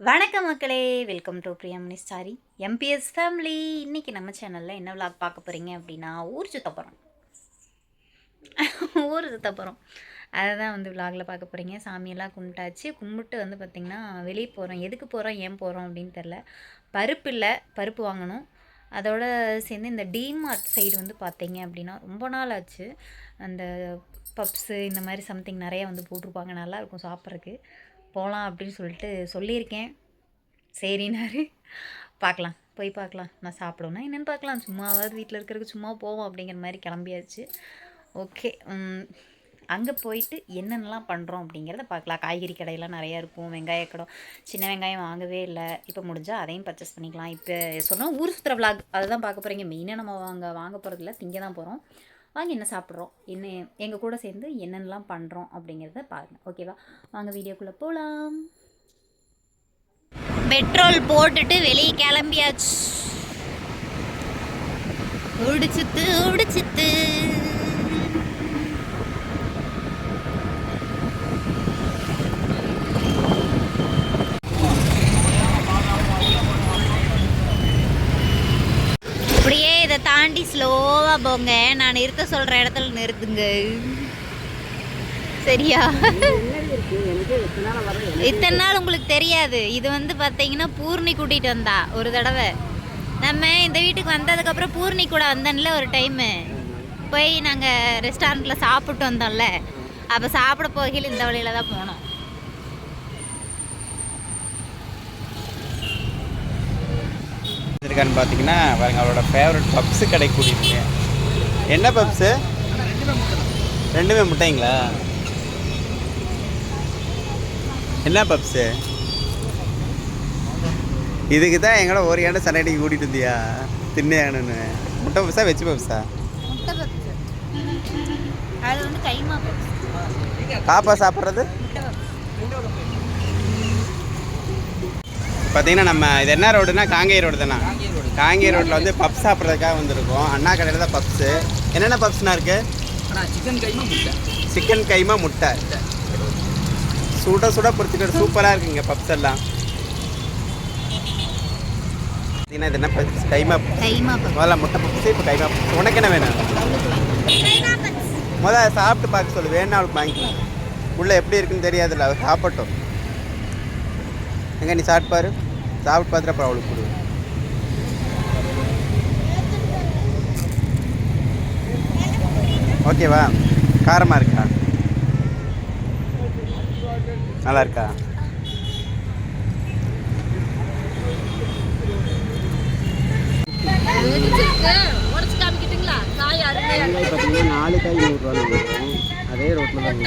வணக்கம் மக்களே, welcome to Priyamani starry MBS family. இன்றைக்கி நம்ம சேனலில் என்ன விளாக் பார்க்க போகிறீங்க அப்படின்னா, ஊர் சுத்த போகிறோம். அதை தான் வந்து விளாகில் பார்க்க போகிறீங்க. சாமியெல்லாம் கும்பிட்டாச்சு. கும்பிட்டு வந்து பார்த்திங்கன்னா வெளியே போகிறோம். எதுக்கு போகிறோம், ஏன் போகிறோம் அப்படின்னு தெரில. பருப்பு இல்லை, பருப்பு வாங்கணும். அதோட சேர்ந்து இந்த டிமார்ட் சைடு வந்து பார்த்தீங்க அப்படின்னா ரொம்ப நாள் ஆச்சு. அந்த பப்ஸு இந்த மாதிரி சம்திங் நிறையா வந்து போட்டிருப்பாங்க, நல்லாயிருக்கும் சாப்பிட்றதுக்கு. போகலாம் அப்படின்னு சொல்லிட்டு சொல்லியிருக்கேன். சரினாரு. போய் பார்க்கலாம். நான் சாப்பிடுவேன்னா என்னென்னு பார்க்கலாம். சும்மாவாவது வீட்டில் இருக்கிறதுக்கு சும்மா போவோம் அப்படிங்கிற மாதிரி கிளம்பியாச்சு. ஓகே, அங்கே போயிட்டு என்னென்னலாம் பண்ணுறோம் அப்படிங்கிறத பார்க்கலாம். காய்கறி கடையெல்லாம் நிறையா இருக்கும். வெங்காய கடை, சின்ன வெங்காயம் வாங்கவே இல்லை. இப்போ முடிஞ்சால் அதையும் பர்ச்சேஸ் பண்ணிக்கலாம். இப்போ சொன்னால் ஊர் சுற்றுற விளாக் அதை தான் பார்க்க போகிறீங்க. மெயினாக நம்ம வாங்க போகிறதில்ல, திங்க தான் போகிறோம். வாங்கி என்ன சாப்பிட்றோம், என்ன எங்கள் கூட சேர்ந்து என்னென்னலாம் பண்ணுறோம் அப்படிங்கிறத பாருங்கள். ஓகேவா, வாங்க வீடியோக்குள்ளே போகலாம். பெட்ரோல் போட்டுட்டு வெளியே கிளம்பியாச்சு. உடிச்சித்து அப்படியே இதை தாண்டி ஸ்லோவாக போங்க. நான் நிறுத்த சொல்கிற இடத்துல நிறுத்துங்க, சரியா? இத்தனை நாள் உங்களுக்கு தெரியாது. இது வந்து பார்த்தீங்கன்னா பூர்ணி கூட்டிகிட்டு வந்தா ஒரு தடவை. நம்ம இந்த வீட்டுக்கு வந்ததுக்கப்புறம் பூர்ணி கூட வந்தோம்ல ஒரு டைமு, போய் நாங்கள் ரெஸ்டாரண்ட்டில் சாப்பிட்டு வந்தோம்ல. அப்போ சாப்பிட போகையில் இந்த வழியில் தான் போனோம். இருக்கான்னு பார்த்தீங்கன்னா பாருங்க, அவளோட ஃபேவரட் பப்ஸு கடை கூட்டிட்டு. என்ன பப்ஸு? ரெண்டுமே முட்டைங்களா? என்ன பப்ஸு? இதுக்கு தான் எங்களோட ஒரு ஏண்ட சண்டைக்கு கூட்டிகிட்டு வந்தியா தின்னையானு? முட்டை பப்ஸா வெஜ் பப்ஸா? பாப்பா சாப்பிட்றது பார்த்தீங்கன்னா நம்ம இது என்ன ரோடுனா காங்கேய ரோடு தானே. காங்கேய ரோட்டில் வந்து பப்ஸ் சாப்பிட்றதுக்காக வந்துருக்கோம். அண்ணா கடையில் தான் பப்ஸு. என்னென்ன பப்ஸ்னா இருக்குது? சிக்கன் கைமா முட்டை சுட சுட பொறுத்துக்கிட்டு சூப்பராக இருக்குங்க பப்ஸ் எல்லாம். பார்த்தீங்கன்னா இது என்ன கைமா? முதல்ல முட்டை பப்ஸு, இப்போ கைமா பப்ஸ். உனக்கு என்ன வேணும்? முதல்ல சாப்பிட்டு பார்க்க சொல்லு, வேணா அவளுக்கு வாங்கிக்கலாம். உள்ளே எப்படி இருக்குன்னு தெரியாதுல்ல, அவர் சாப்பிட்டோம். எங்கே நீ சாப்பிட்டு பாரு, சாப்பிட்டு பார்த்துட்டு அப்புறம் அவளுக்கு கொடு. ஓகேவா? காரமாக இருக்கா? நல்லா இருக்கா? பார்த்தீங்கன்னா 4 காய் 100 ரூபா. அதே ரோட்டில் தான்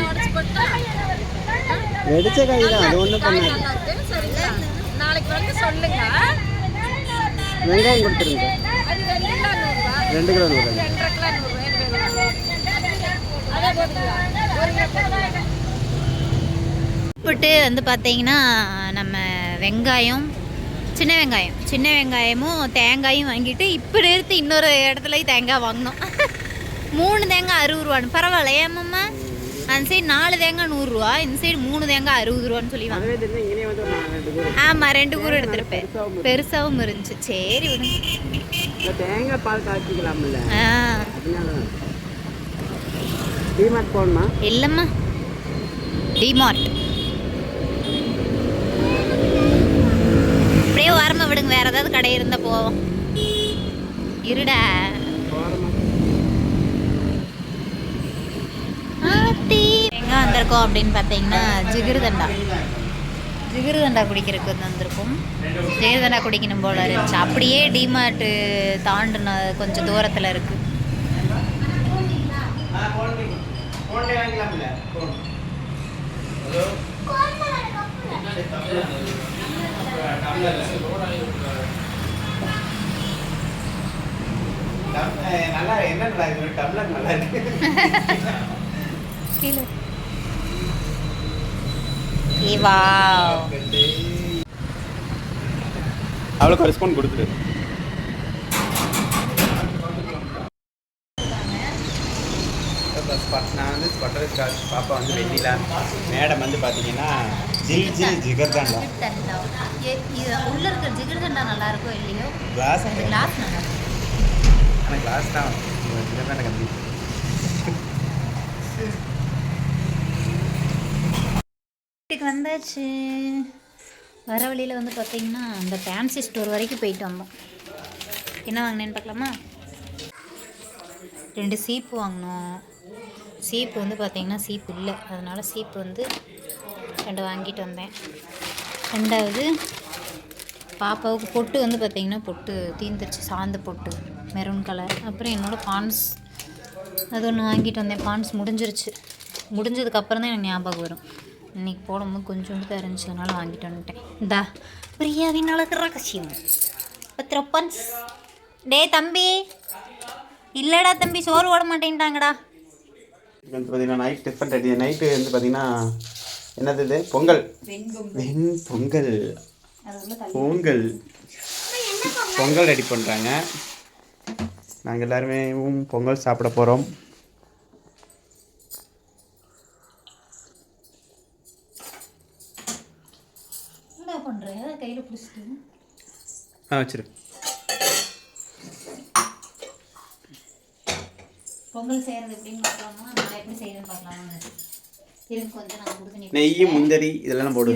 வெடிச்ச காய் தான், அது ஒன்றும் பண்ணாது. நாளைக்கு வந்து சொல்லுங்க. வெங்காயம் கொடுத்துருங்க, 2 கிலோ 100. போட்டு வந்து பார்த்தீங்கன்னா நம்ம வெங்காயம், சின்ன வெங்காயமும் தேங்காயும் வாங்கிட்டு இப்போ நிறுத்தி இன்னொரு இடத்துல தேங்காய் வாங்கினோம். 3 தேங்காய் 60 ரூபான்னு. பரவாயில்ல ஏமாம்மா? அந்த சைடு 4 தேங்காய் 100 ரூபா, இந்த சைடு 3 தேங்காய் 60 ரூபான்னு சொல்லி வாங்க. ஆமாம், 2 கூறு எடுத்துருப்பேன். பெருசாகவும் இருந்துச்சு. சரி விடுங்க. தேங்காய் பால் காய்ச்சிக்கலாம்ல. டிமார்ட் போகணுமா? இல்லைம்மா, டிமார்ட் அப்படியே ஓரமாக விடுங்க. வேறு ஏதாவது கடை இருந்தால் போவோம். இருடா, எங்கே வந்திருக்கோம் அப்படின்னு பார்த்தீங்கன்னா ஜிகிருதண்டா குடிக்கிறதுக்கு வந்து வந்திருக்கும். ஜிகிருதண்டா குடிக்கணும் போல இருந்துச்சு. அப்படியே டிமார்ட்டு தாண்டின கொஞ்சம் தூரத்தில் இருக்குது. நல்லா என்ன டம்ளர் நல்லா இருக்கு. அவளுக்கு ஒரு ஸ்பூன் கொடுத்துரு. நான் வந்து பட்டர் ஸ்காட்ச், பாப்பா வந்து வெண்ணிலா, மேடம் வந்து பார்த்தீங்கன்னா ஜிகர்தண்டா. உள்ள இருக்கிற ஜிகர்தண்டா நல்லா இருக்கும் இல்லையோ? கிளாஸ் அந்த கிளாஸ் நல்லா இருக்கும். ஆனால் கிளாஸ் தான் ஜிகர்தண்டா கம்மி. வீட்டுக்கு வந்தாச்சு. வர வழியில் வந்து பார்த்தீங்கன்னா அந்த ஃபேன்சி ஸ்டோர் வரைக்கும் போயிட்டு வந்தோம். என்ன வாங்கினேன்னு பார்க்கலாமா? 2 சீப்பு வாங்கினோம். சீப்பு வந்து பார்த்திங்கன்னா சீப்பு இல்லை, அதனால் சீப்பு வந்து 2 வாங்கிட்டு வந்தேன். 2வது பாப்பாவுக்கு பொட்டு வந்து பார்த்திங்கன்னா பொட்டு தீந்துருச்சு, சாந்து பொட்டு மெரூன் கலர். அப்புறம் என்னோடய பான்ஸ் அது ஒன்று வாங்கிட்டு வந்தேன். பான்ஸ் முடிஞ்சதுக்கப்புறம் தான் எனக்கு ஞாபகம் வரும். இன்றைக்கி போடும்போது கொஞ்சோண்டு தான் இருந்துச்சு, அதனால் வாங்கிட்டு வந்துட்டேன். இந்தா பிரியாவின் அழகு ரகசியம் 10 ரூபா பான்ஸ். டே தம்பி, இல்லைடா தம்பி, சோறு ஓட மாட்டேன்ட்டாங்கடா. வந்து பார்த்தீங்கன்னா நைட் டிஃபன் ரெடி. நைட்டு வந்து பார்த்தீங்கன்னா என்னது இது? பொங்கல். பொங்கல் பொங்கல் பொங்கல் ரெடி பண்ணுறாங்க. நாங்கள் எல்லாருமே பொங்கல் சாப்பிட போகிறோம். என்ன பண்ணுறேன் கையில் பிடிச்சிட்டு வச்சிரு. பொங்கல் செய்கிறது எப்படின்னு பார்க்கலாமா? நான் எப்படி செய்கிறேன்னு பார்க்கலாமா? இருக்கு கொஞ்சம் நான் சுடுதண்ணி நெய் முந்திரி இதெல்லாம் போடு.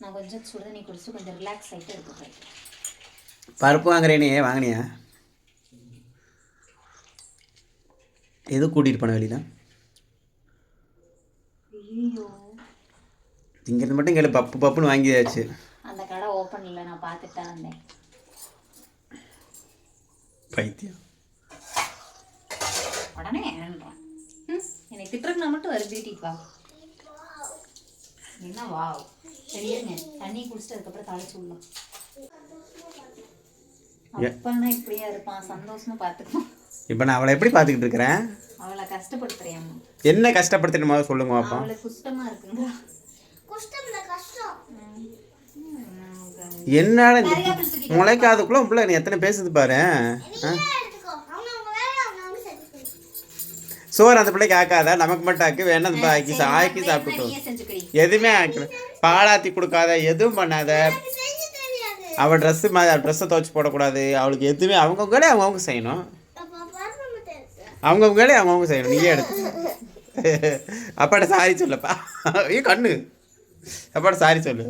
நான் கொஞ்சம் சுடுதண்ணி குடிச்சு கொஞ்சம் ரிலாக்ஸ் ஆகிட்டு இருக்கேன். பருப்பு வாங்குறேனே, வாங்கினியா? எது கூட்டிகிட்டு போன வெளியில்? ஐயோ, இங்கேருந்து மட்டும் கேளு, பப்புன்னு வாங்கியாச்சு. அந்த கடை ஓப்பன் இல்லை, நான் பார்த்துட்டு தான் வந்தேன். பைத்தியம் உடனே ஏன்றான். என்னை திட்டுறதுனா மட்டும் வருதுட்டிப்பா. என்ன வா சரியாங்க. தண்ணி குடிச்சிட்டு அதுக்கப்புறம் தலைச்சு விடலாம். அப்பன்னா இப்படியா இருப்பான், சந்தோஷமா பார்த்துக்குவான். இப்போ நான் அவளை எப்படி பார்த்துக்கிட்டு இருக்கிறேன்? அவளை கஷ்டப்படுத்துறியா? என்ன கஷ்டப்படுத்தின மாதிரி சொல்லுங்க பாப்பா. அவளை குஷ்டமா இருக்குங்க. என்னடா முளைக்காதுக்குள்ள உள்ள நீ எத்தனை பேசுது பாரு. சோறு அந்த பிள்ளைக்கு ஆக்காத, நமக்கு மட்டும் ஆக்கி வேணா ஆக்கி சாப்பிட்டுட்டோம். எதுவுமே ஆக்கல, பாலாத்தி கொடுக்காத, எதுவும் பண்ணாத. அவள் ட்ரெஸ்ஸை துவைச்சி போடக்கூடாது. அவளுக்கு எதுவுமே அவங்கவுங்க வேலையை அவங்கவுங்க செய்யணும். அவங்கவுங்க வேலையை அவங்கவுங்க செய்யணும். நீயே எடுத்து அப்பாட்ட சாரி சொல்லப்பா. கண்ணு அப்பாட்ட சாரி சொல்லு.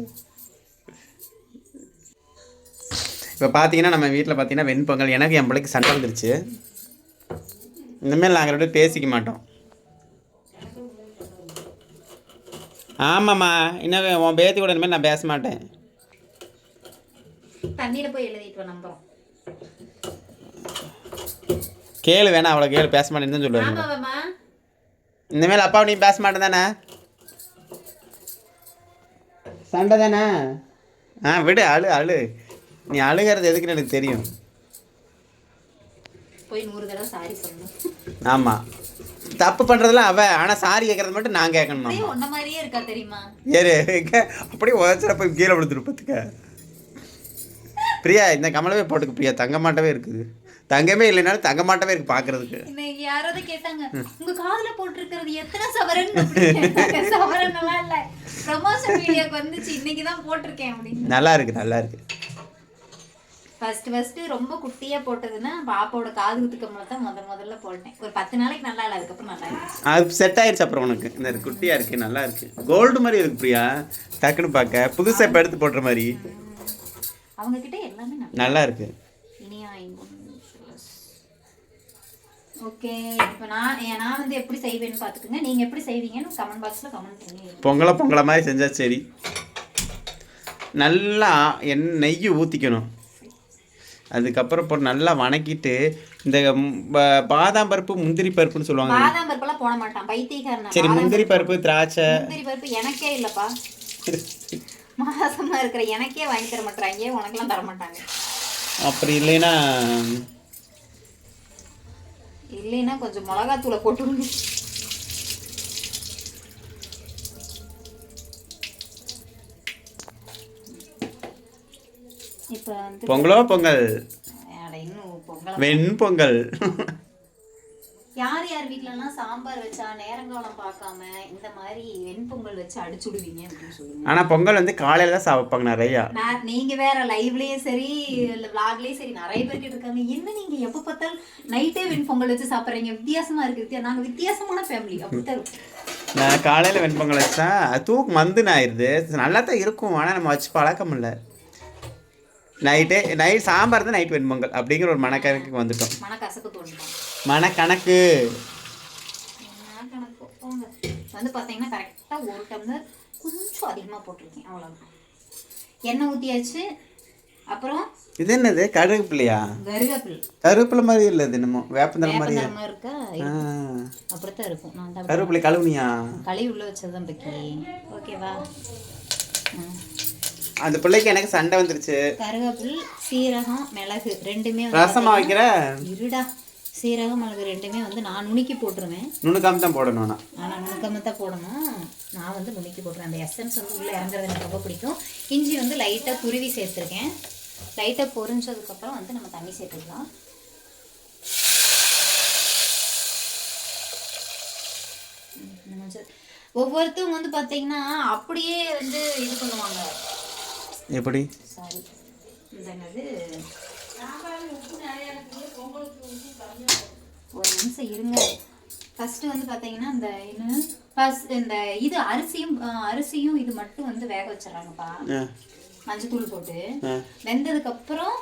இப்போ பார்த்தீங்கன்னா நம்ம வீட்டில் பார்த்தீங்கன்னா வெண்பொங்கல். எனக்கு என் பிள்ளைக்கு சண்டை வந்துருச்சு. இனிமேல் நாங்கள் 2 பேரும் பேசிக்க மாட்டோம். ஆமாம்மா, இன்னும் உன் பேத்தி கூட இனிமேல் நான் பேச மாட்டேன். தண்ணியில் போய் எழுதிட்டு நம்புறோம். கேளு வேணா, அவளை கேளு, பேச மாட்டேன்னு தான் சொல்லுவாங்க. இனிமேல் அப்பாவை நீ பேச மாட்டேன் தானே? சண்டை தானே? விடு, அழு. நீ அழுகிறது எதுக்குன்னு எனக்கு தெரியும். போய் 100 தடவை சாரி சொல்லணும். ஆமாம், தப்பு பண்ணுறதுலாம் அவ, ஆனால் சாரி கேட்கறது மட்டும் நான் கேட்கணும். ஒன்ன மாதிரியே இருக்கா தெரியுமா? ஏறு அப்படியே உதச்சிட போய் கீழே விழுந்துருப்பதுக்க. பிரியா இந்த கமலவே போட்டுக்கு பிரியா, தங்க மாட்டவே இருக்குது. தங்கமே இல்லைனாலும் தங்க மாட்டவே இருக்கு பார்க்கறதுக்கு. இன்னைக்கு யாராவது கேட்டாங்க, உங்க காதுல போட்டிருக்கிறது எத்தனை சவரன்? சவரன் நல்லா இல்லை, ப்ரமோஷன் வீடியோக்கு வந்துச்சு, இன்னைக்கு தான் போட்டிருக்கேன் அப்படின்னு. நல்லா இருக்கு. ஃபர்ஸ்ட் ரொம்ப குட்டியாக போட்டதுன்னா பாப்பாவோட காது குத்து கம்மலை தான் முதல்ல போட்டேன். ஒரு 10 நாளைக்கு நல்லா இல்லை, அதுக்கப்புறம் நல்லா இருக்கு. அது செட் ஆயிடுச்சு. அப்புறம் உனக்கு இந்த குட்டியாக இருக்குது, நல்லா இருக்குது. கோல்டு மாதிரி இருக்கு பிரியா, டக்குன்னு பார்க்க புதுசாக இப்போ எடுத்து போடுற மாதிரி. அவங்க கிட்ட எல்லாமே நல்லா இருக்கு. ஓகே, இப்போ நான் வந்து எப்படி செய்வேன்னு பார்த்துக்குங்க. நீங்கள் எப்படி செய்வீங்கன்னு கமெண்ட் பாக்ஸில் கமெண்ட் பண்ணி. பொங்கலை மாதிரி செஞ்சால் சரி. நல்லா நெய் ஊற்றிக்கணும். அதுக்கப்புறம் போட்டு நல்லா வணக்கிட்டு இந்த பாதாம் பருப்பு முந்திரி பருப்புன்னு சொல்லுவாங்க. பாதாம் பருப்புலாம் போட மாட்டான், பைத்தியக்காரன். சரி, முந்திரி பருப்பு திராட்சை. முந்திரி பருப்பு எனக்கே இல்லைப்பா, மாசமாக இருக்கிற எனக்கே வாங்கி தர மாட்டாங்க, உனக்கெல்லாம் தர மாட்டாங்க. அப்படி இல்லைன்னா கொஞ்சம் மிளகாத்தூளை போட்டுருங்க. இப்போ பொங்கல் வெண்பொங்கல். யார் வீட்டிலலாம் சாம்பார் வச்சா பார்க்காம இந்த மாதிரி வெண்பொங்கல் வச்சு அடிச்சுடுவீங்க அப்படின்னு சொல்லுங்க. ஆனால் பொங்கல் வந்து காலையில் தான் சாப்பிட்பாங்க நிறையா. நீங்க வேற லைவ்லயும் சரி விளாக்லயும் சரி நிறைய பேர் இருக்காங்க, என்ன நீங்க எப்ப பார்த்தாலும் நைட்டே வெண்பொங்கல் வச்சு சாப்பிட்றீங்க, வித்தியாசமா இருக்கு. நாங்க வித்தியாசமான ஃபேமிலி அப்படித்தான் இருக்கும். நான் காலையில் வெண்பொங்கல் வச்சா தூக்கு மந்துன்னு ஆயிடுது. நல்லா தான் இருக்கும், ஆனால் நம்ம வச்சு பழக்கம் இல்லை. நைட் சாம்பார் தான் நைட் வெண்பொங்கல் அப்படிங்கிற ஒரு மனக்கணக்கு வந்துட்டோம். மனக்கசப்பு தோணும். மனக்கணக்கு வந்து பார்த்தீங்கன்னா கரெக்டாக ஒரு டம்ளர் கொஞ்சம் அதிகமாக போட்டிருக்கேன், அவ்வளோதான். எண்ணெய் ஊற்றியாச்சு. அப்புறம் இது என்னது கருவேப்பிலையா? கருவேப்பிலை மாதிரி இல்லை, இது என்னமோ வேப்பந்தலை மாதிரி இருக்கா? அப்படித்தான் இருக்கும். நான் தான் கருவேப்பிலை கழுவுனியா? கழுவி உள்ள வச்சதுதான் பக்கி. ஓகேவா? அந்த பிள்ளைக்கு எனக்கு சண்டை வந்துருச்சு. கருவேப்பிலை, சீரகம், மிளகு ரெண்டுமே ரசமா வைக்கிற இருடா. சீரகம், மிளகு ரெண்டுமே வந்து நான் நுணுக்கி போட்டுருவேன். நுணுக்காம தான் போடணும். ஆனால் நுணுக்காம தான் போடணும். நான் வந்து நுணுக்கி போட்டுருவேன். அந்த எசன்ஸ் வந்து உள்ளே இறங்குறது எனக்கு ரொம்ப பிடிக்கும். இஞ்சி வந்து லைட்டாக துருவி சேர்த்துருக்கேன். லைட்டாக பொரிஞ்சதுக்கப்புறம் வந்து நம்ம தண்ணி சேர்த்துக்கலாம். ஒவ்வொருத்தவங்க வந்து பார்த்தீங்கன்னா அப்படியே வந்து இது பண்ணுவாங்க. எப்படி? சாரி, என்னது, ஒரு நிமிஷம் இருங்க. ஃபர்ஸ்ட் வந்து பார்த்தீங்கன்னா இந்த என்ன ஃபர்ஸ்ட் இந்த இது அரிசியும் இது மட்டும் வந்து வேக வச்சிடறாங்கப்பா. மஞ்சத்தூள் போட்டு வெந்ததுக்கு அப்புறம்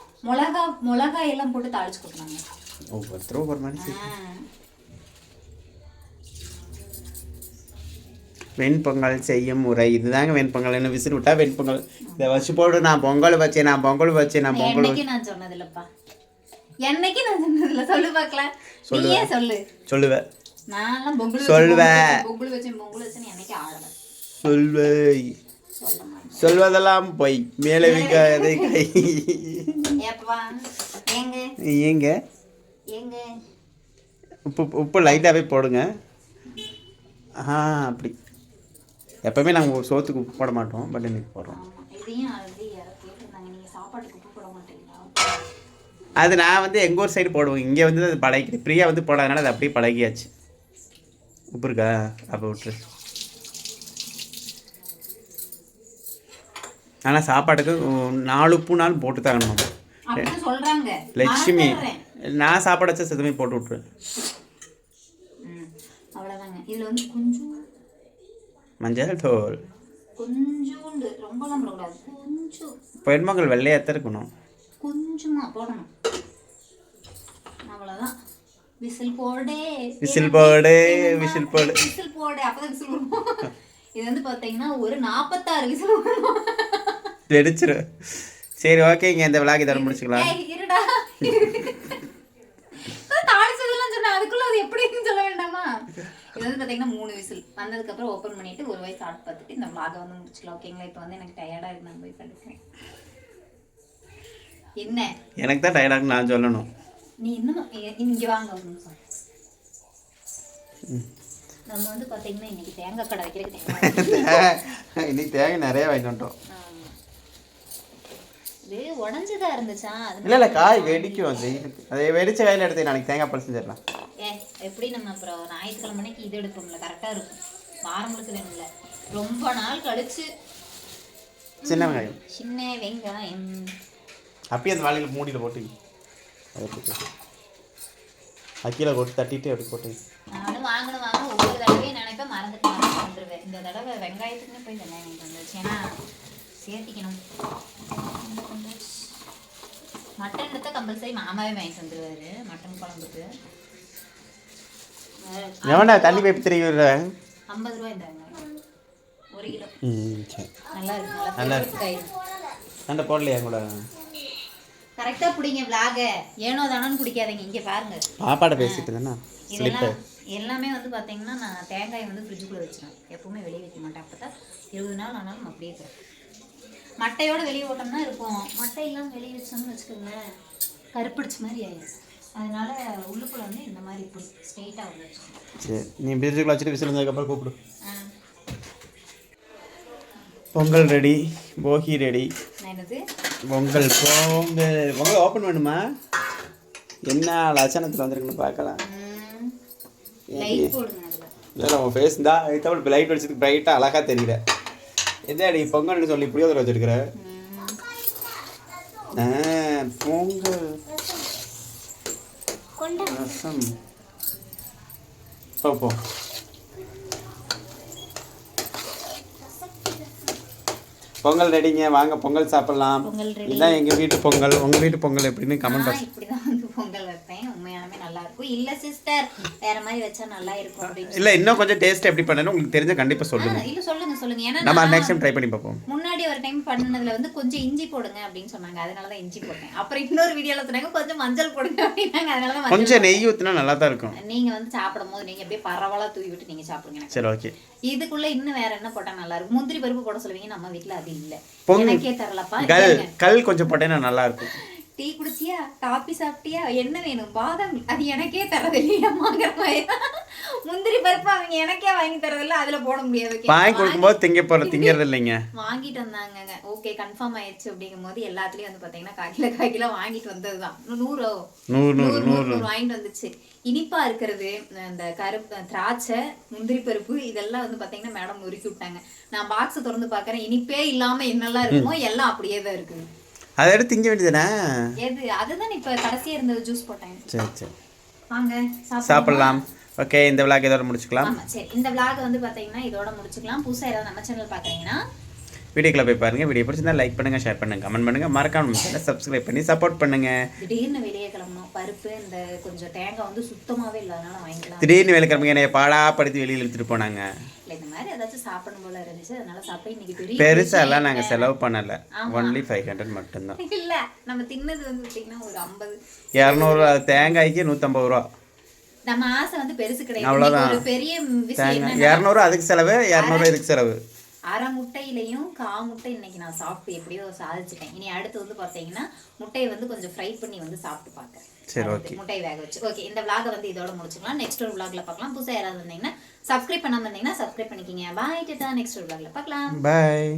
மிளகாய் எல்லாம் போட்டு தாளிச்சு கொடுக்குறாங்க. ஒவ்வொருத்தரும் ஒவ்வொரு மாதிரி. வெண்பொங்கல் செய்யும் முறை இதுதாங்க வெண்பொங்கல். என்ன விசிறு விட்டா வெண்பொங்கல். இதை வச்சு போடு. நான் பொங்கல் வச்சேன். நான் சொன்னது இல்லப்பா. என்னைக்கு நான் சொன்னதில்ல. சொல்லு பார்க்கலாம். நீயே சொல்லு. சொல்லுவேன். நான் பொங்கல் சொல்லுவேன். பொங்கல் வச்சேன் என்னைக்கு ஆடல. சொல்வேய். சொல்வதெல்லாம் போய் மேலே வைக்காதே கை. ஏப்பா ஏங்க ஏங்க ஏங்க உப்பு லைட்டாகவே போடுங்க. அப்படி எப்பவுமே நாங்கள் சோத்துக்கு உப்பு போட மாட்டோம், பட் இன்னைக்கு போடுறோம். அது நான் வந்து எங்கள் ஊர் சைடு போடுவோம். இங்கே வந்து அது பழகி பிரியா வந்து போடாதனால அது அப்படியே பழகியாச்சு. உப்பு இருக்கா? அப்போ விட்டுரு. ஆனால் சாப்பாட்டுக்கு 4 உப்புனாலும் போட்டு தாங்கணும் சொல்கிறாங்க லட்சுமி. நான் சாப்பாடு வச்சா செதுமே போட்டு விட்ருவேன். அவ்வளோதாங்க. இதில் வந்து கொஞ்சம் மஞ்சள் தூள், கொஞ்சோண்டு, ரொம்பலாம் போடக்கூடாது, கொஞ்சம். பெண்மங்கள் வெள்ளையாத்தான் இருக்கணும், கொஞ்சமாக போடணும். அவ்வளோதான். விசில் போடு, விசில் போடு, விசில் போடு, விசில் போடு. அப்போதான் விசில் போடுவோம். இது வந்து பார்த்தீங்கன்னா ஒரு 46 விசில் போடணும். வெடிச்சிரு. சரி, ஓகேங்க. இந்த விளாக் இதோட முடிச்சுக்கலாம். இருடா, தாளிச்சதெல்லாம் சொன்னேன், அதுக்குள்ள அது எப்படின்னு சொல்ல வேண்டாமா? இது வந்து பார்த்தீங்கன்னா 3 விசில் வந்ததுக்கப்புறம் ஓப்பன் பண்ணிட்டு ஒரு வாய் சாப்பிட்டு பார்த்துட்டு இந்த விளாகை வந்து முடிச்சுக்கலாம். ஓகேங்களா? இப்போ வந்து எனக்கு டயர்டாக இருக்கு, நான் போய் படுக்கிறேன். என்ன எனக்கு தான் டயர்டாக நான் சொல்லணும். நீ இன்னும் இங்கே வாங்க ஒரு நிமிஷம். நம்ம வந்து பார்த்தீங்கன்னா இன்னைக்கு தேங்காய் கடை வைக்கிறதுக்கு இன்னைக்கு தேங்காய் நிறைய வாங்கிட்டு வந்துட்டோம். இது உடஞ்சதா இருந்துச்சா? இல்லை காய் வெடிக்கும். அதை வெடிச்ச காயில் எடுத்து நாளைக்கு தேங்காய் பால் செஞ்சிடலாம். எப்படி நம்ம அப்புறம் ஞாயிற்றுக்கிழமைக்கு இது எடுப்போம்ல, கரெக்டாக இருக்கும். வாரங்களுக்கு வேணும்ல, ரொம்ப நாள் கழிச்சு. சின்ன வெங்காயம் அப்படியே அந்த வாழையில் மூடியில் போட்டு அக்கீழே போட்டு தட்டிட்டு அப்படி போட்டு. நானும் வாங்கணும் ஒவ்வொரு தடவையும் நினைப்பேன், மறந்துட்டு வந்துடுவேன். இந்த தடவை வெங்காயத்துக்குமே போய் வெங்காயம் வாங்கிட்டு வந்துச்சு. ஏன்னா சேர்த்திக்கணும். மட்டன் எடுத்தா கம்பல்சரி மாமாவே வாங்கிட்டு வந்துடுவாரு மட்டன் குழம்புக்கு. எவன்டா தண்ணி பைப் தெரியுற? 50 ரூபாய் இந்த வெங்காயம் 1 கிலோ. சரி, நல்லா இருக்கு. நல்லா இருக்கு. சண்டை போடலையா கூட? கரெக்டாக பிடிங்க விளாக. ஏனோ தானோன்னு பிடிக்காதீங்க. இங்கே பாருங்க, பாப்பாட்ட பேசிட்டு தானே. இதெல்லாம் எல்லாமே வந்து பார்த்தீங்கன்னா நான் தேங்காயை வந்து ஃப்ரிட்ஜுக்குள்ளே வச்சுருவேன். எப்பவுமே வெளியே வைக்க மாட்டேன். அப்போ தான் 20 நாள் ஆனாலும் அப்படியே இருக்கும். மட்டையோடு வெளியே ஓட்டோம்னா இருக்கும். மட்டை இல்லாமல் வெளியே வச்சோம்னு வச்சுக்கோங்களேன், கருப்பிடிச்ச மாதிரி ஆயிடும். அதனால உள்ளுக்குள்ளே வந்து இந்த மாதிரி இப்படி ஸ்ட்ரெயிட்டாக வந்து வச்சுக்கோங்க. சரி, நீ ஃப்ரிட்ஜுக்குள்ள வச்சுட்டு விசில் வந்ததுக்கப்புறம் கூப்பிடு. பொங்கல் ரெடி, போகி ரெடி. என்னது பொங்கல்? பொங்கல் ஓப்பன் பண்ணுமா? என்ன லட்சணத்தில் வந்துருக்குன்னு பார்க்கலாம். இல்லை உன் ஃபேஸ் தான் இப்போ லைட் வச்சதுக்கு பிரைட்டாக அழகாக தெரியல. எதாடி பொங்கல்னு சொல்லி புளியோதரை வச்சிருக்கிற? பொங்கல் ரசம் போ. பொங்கல் ரெடிங்க, வாங்க பொங்கல் சாப்பிடலாம். இதுதான் எங்கள் வீட்டு பொங்கல். உங்கள் வீட்டு பொங்கல் எப்படின்னு கமெண்ட் பாக்ஸ். இப்படி தான் வந்து பொங்கல் வைப்பேன். உண்மையாலுமே நல்லா இருக்கும். இல்லை சிஸ்டர் வேற மாதிரி வச்சா நல்லா இருக்கும் அப்படின்னு. இல்லை இன்னும் கொஞ்சம் டேஸ்ட் எப்படி பண்ணணும் உங்களுக்கு தெரிஞ்ச கண்டிப்பாக சொல்லுங்க. இல்லை சொல்லுங்க. ஏன்னா நம்ம நெக்ஸ்ட் டைம் ட்ரை பண்ணி பார்ப்போம். முன்னாடி ஒரு டைம் பண்ணதுல வந்து கொஞ்சம் இஞ்சி போடுங்க அப்படின்னு சொன்னாங்க. அதனால தான் இஞ்சி போட்டேன். அப்புறம் இன்னொரு வீடியோல சொன்னாங்க கொஞ்சம் மஞ்சள் போடுங்க அப்படின்னாங்க. அதனால தான் கொஞ்சம் நெய் ஊற்றினா நல்லா தான் இருக்கும். நீங்க வந்து சாப்பிடும் போது நீங்க அப்படியே பரவலா தூவி விட்டு நீங்க சாப்பிடுங்க. சரி ஓகே. இதுக்குள்ள இன்னும் வேற என்ன போட்டா நல்லா இருக்கும்? முந்திரி பருப்பு போட சொல்லுவீங்க. நம்ம வீட்ல அது இல்ல. எனக்கே தரலப்பா. கல் கொஞ்சம் போட்டேன்னா நல்லா இருக்கும். டீ குடிச்சியா, காபி சாப்பிட்டியா, என்ன வேணும்? பாதாம் அது எனக்கே தரதில்லையாமாங்கிற மாதிரி. முந்திரி பருப்பு அவங்க எனக்கே வாங்கி தரதில்ல. அதுல போட முடியாது. வாங்கி கொடுக்கும்போது திங்கிறது இல்லைங்க. வாங்கிட்டு வந்தாங்க. ஓகே கன்ஃபார்ம் ஆயிடுச்சு அப்படிங்கும் போது எல்லாத்துலயும் வந்து பாத்தீங்கன்னா கால் கிலோ வாங்கிட்டு வந்ததுதான். 100 வாங்கிட்டு வந்துச்சு. இனிப்பா இருக்கிறது இந்த கருப்பு திராட்சை முந்திரி பருப்பு இதெல்லாம் வந்து பாத்தீங்கன்னா மேடம் நொறுக்கி விட்டாங்க. நான் பாக்ஸ் திறந்து பாக்குறேன். இனிப்பே இல்லாம என்னெல்லாம் இருக்குமோ எல்லாம் அப்படியே தான் இருக்குது. அதை எடுத்து திங்க வேண்டியதுதானே? எது அதுதான் இப்ப கடைசியா இருந்தது ஜூஸ் போட்டேன். சரி வாங்க சாப்பிடலாம். ஓகே இந்த விளாக் இதோட முடிச்சுக்கலாம். ஆமா சரி இந்த விளாக் வந்து பாத்தீங்கன்னா இதோட முடிச்சுக்கலாம். புதுசா ஏதாவது நம்ம சேனல் பாக்குறீங்கன்னா வீடியோக்குள்ள போய் பாருங்க. வீடியோ பிடிச்சிருந்தா லைக் பண்ணுங்க, ஷேர் பண்ணுங்க, கமெண்ட் பண்ணுங்க, மறக்காம நம்ம சேனலை சப்ஸ்கிரைப் பண்ணி சப்போர்ட் பண்ணுங்க. திடீர்னு வெளியே கிளம்பணும். பருப்பு இந்த கொஞ்சம் தேங்காய் வந்து சுத்தமாவே இல்லாதனால வாங்கிக்கலாம். திடீர்னு வெளியே கிளம்புங்க. என்னைய பாடாப்படுத்தி வெளியில் எடுத்துட்டு போனாங்க. இல்லை இந்த மாதிரி ஏதாச்சும் சாப்பிடணும் போல இருந்துச்சு. அதனால சாப்பிட்டு இன்னைக்கு பெருசாலாம் நாங்கள் செலவு பண்ணலை. ஒன்லி 500 மட்டும்தான். இல்லை நம்ம தின்னது வந்து பார்த்தீங்கன்னா ஒரு 50 200 தேங்காய்க்கு 150 ரூபா. நம்ம ஆசை வந்து பெருசு கிடையாது. அவ்வளோதான். ஒரு பெரிய விஷயம் 200 அதுக்கு செலவு, 200 இதுக்கு செலவு. அரை முட்டையிலையும் முட்டை இன்னைக்கு நான் சாப்பிட்டு எப்படியோ சாதிச்சிட்டேன். இனி அடுத்து வந்து பார்த்தீங்கன்னா முட்டையை வந்து கொஞ்சம் ஃப்ரை பண்ணி வந்து சாப்பிட்டு பார்க்கறேன். சரி ஓகே. முட்டை வேக வச்சு. ஓகே இந்த vlog வந்து இதோட முடிச்சுக்கலாம். நெக்ஸ்ட் ஒரு vlogல பார்க்கலாம். புதுசாக யாராவது வந்தீங்கன்னா சப்ஸ்கிரைப் பண்ணாம இருந்தீங்கன்னா சப்ஸ்கிரைப் பண்ணிக்கிங்க. பாய் டாடா. நெக்ஸ்ட் ஒரு vlogல பார்க்கலாம். பாய்.